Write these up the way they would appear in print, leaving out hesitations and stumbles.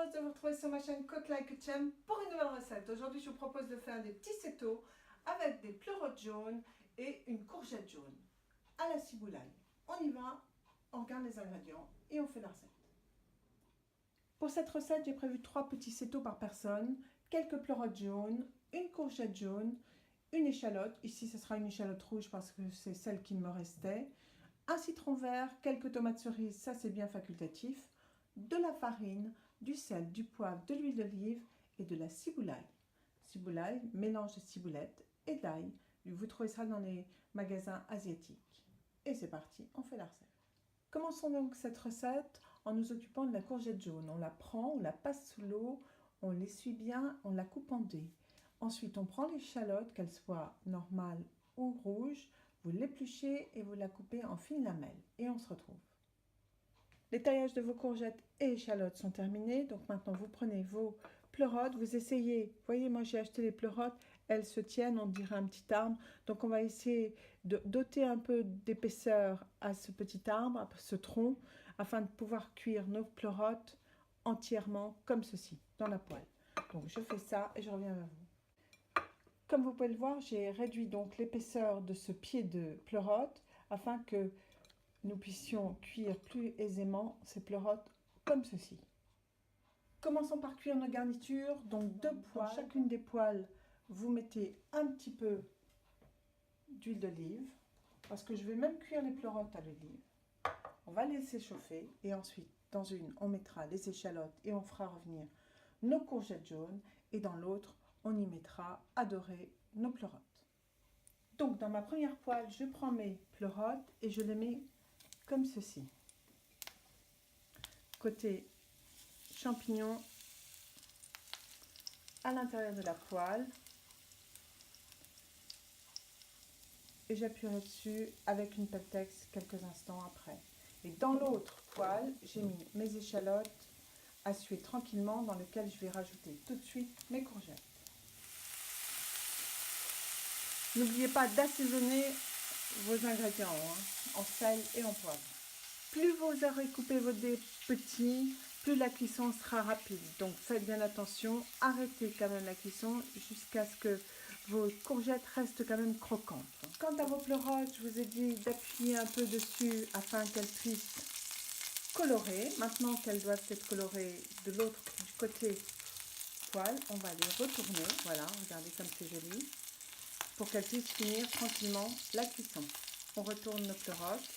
heureuse de vous retrouver sur ma chaîne Cook Like Chem pour une nouvelle recette. Aujourd'hui, je vous propose de faire des petits cétos avec des pleurotes jaunes et une courgette jaune à la ciboulaille. On y va, on regarde les ingrédients et on fait la recette. Pour cette recette, j'ai prévu 3 petits cétos par personne, quelques pleurotes jaunes, une courgette jaune, une échalote. Ici, ce sera une échalote rouge parce que c'est celle qui me restait. Un citron vert, quelques tomates cerises, ça c'est bien facultatif, de la farine, du sel, du poivre, de l'huile d'olive et de la ciboulaille. Ciboulaille, mélange de ciboulette et d'ail. Vous trouvez ça dans les magasins asiatiques. Et c'est parti, on fait la recette. Commençons donc cette recette en nous occupant de la courgette jaune. On la prend, on la passe sous l'eau, on l'essuie bien, on la coupe en dés. Ensuite, on prend l'échalote, qu'elle soit normale ou rouge, vous l'épluchez et vous la coupez en fines lamelles. Et on se retrouve. Les taillages de vos courgettes et échalotes sont terminés. Donc maintenant, vous prenez vos pleurotes, vous essayez. Vous voyez, moi j'ai acheté les pleurotes, elles se tiennent, on dirait un petit arbre. Donc on va essayer de doter un peu d'épaisseur à ce petit arbre, à ce tronc, afin de pouvoir cuire nos pleurotes entièrement comme ceci, dans la poêle. Donc je fais ça et je reviens vers vous. Comme vous pouvez le voir, j'ai réduit donc l'épaisseur de ce pied de pleurote afin que nous puissions cuire plus aisément ces pleurotes comme ceci. Commençons par cuire nos garnitures. Donc 2 poêles. Dans chacune des poêles, vous mettez un petit peu d'huile d'olive parce que je vais même cuire les pleurotes à l'olive. On va laisser chauffer et ensuite dans une on mettra les échalotes et on fera revenir nos courgettes jaunes et dans l'autre on y mettra à dorer nos pleurotes. Donc dans ma première poêle, je prends mes pleurotes et je les mets comme ceci. Côté champignons à l'intérieur de la poêle et j'appuierai dessus avec une pelletex quelques instants après. Et dans l'autre poêle, j'ai mis mes échalotes à suer tranquillement dans lequel je vais rajouter tout de suite mes courgettes. N'oubliez pas d'assaisonner vos ingrédients en sel et en poivre. Plus vous aurez coupé vos dés petits, plus la cuisson sera rapide. Donc faites bien attention, arrêtez quand même la cuisson jusqu'à ce que vos courgettes restent quand même croquantes. Quant à vos pleurotes, je vous ai dit d'appuyer un peu dessus afin qu'elles puissent colorer. Maintenant qu'elles doivent être colorées du côté poêle, on va les retourner. Voilà, regardez comme c'est joli. Pour qu'elles puissent finir tranquillement la cuisson. On retourne nos pleurotes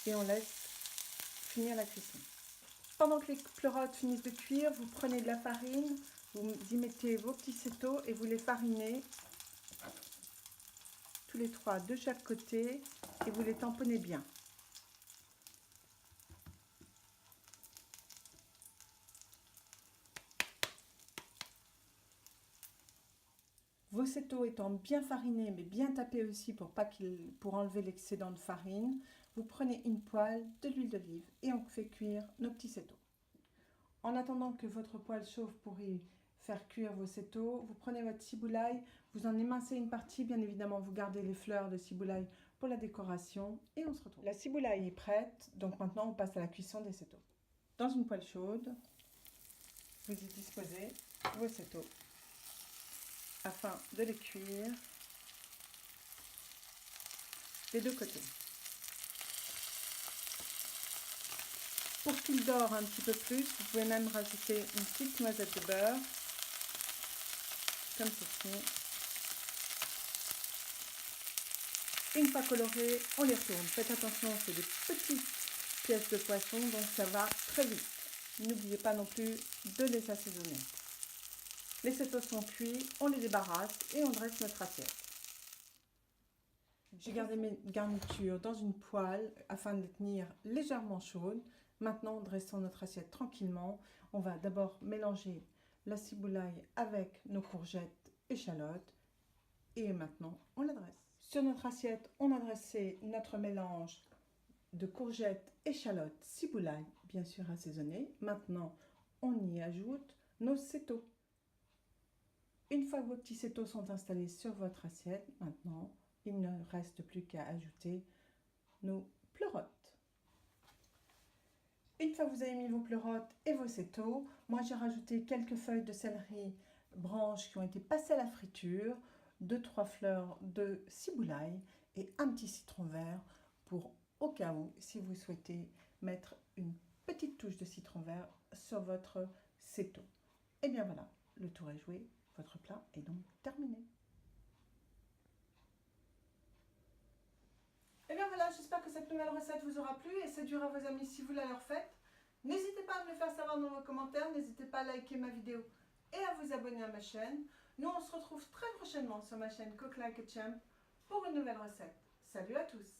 et on laisse finir la cuisson. Pendant que les pleurotes finissent de cuire, vous prenez de la farine, vous y mettez vos petits cétos et vous les farinez tous les 3 de chaque côté et vous les tamponnez bien. Vos cétos étant bien farinés, mais bien tapés aussi pour enlever l'excédent de farine, vous prenez une poêle, de l'huile d'olive et on fait cuire nos petits cétos. En attendant que votre poêle chauffe pour y faire cuire vos cétos, vous prenez votre ciboulaille, vous en émincez une partie, bien évidemment vous gardez les fleurs de ciboulaille pour la décoration et on se retrouve. La ciboulaille est prête, donc maintenant on passe à la cuisson des cétos. Dans une poêle chaude, vous y disposez vos cétos afin de les cuire des 2 côtés. Pour qu'il dore un petit peu plus, vous pouvez même rajouter une petite noisette de beurre, comme ceci. Une fois colorés, on les retourne. Faites attention, c'est des petites pièces de poisson, donc ça va très vite. N'oubliez pas non plus de les assaisonner. Les cétos sont cuits, on les débarrasse et on dresse notre assiette. J'ai gardé mes garnitures dans une poêle afin de les tenir légèrement chaudes. Maintenant, dressons notre assiette tranquillement. On va d'abord mélanger la ciboulaille avec nos courgettes, échalotes et maintenant on la dresse. Sur notre assiette, on a dressé notre mélange de courgettes, échalotes, ciboulaille, bien sûr assaisonné. Maintenant, on y ajoute nos cétos. Une fois que vos petits cétos sont installés sur votre assiette, maintenant, il ne reste plus qu'à ajouter nos pleurotes. Une fois que vous avez mis vos pleurotes et vos cétos, moi j'ai rajouté quelques feuilles de céleri branches qui ont été passées à la friture, 2-3 fleurs de ciboulay et un petit citron vert pour au cas où, si vous souhaitez mettre une petite touche de citron vert sur votre céto. Et bien voilà, le tour est joué, votre plat est donc terminé. Et bien voilà, j'espère que cette nouvelle recette vous aura plu et séduira vos amis si vous la leur faites. N'hésitez pas à me le faire savoir dans vos commentaires, n'hésitez pas à liker ma vidéo et à vous abonner à ma chaîne. Nous, on se retrouve très prochainement sur ma chaîne Cook Like a Champ pour une nouvelle recette. Salut à tous!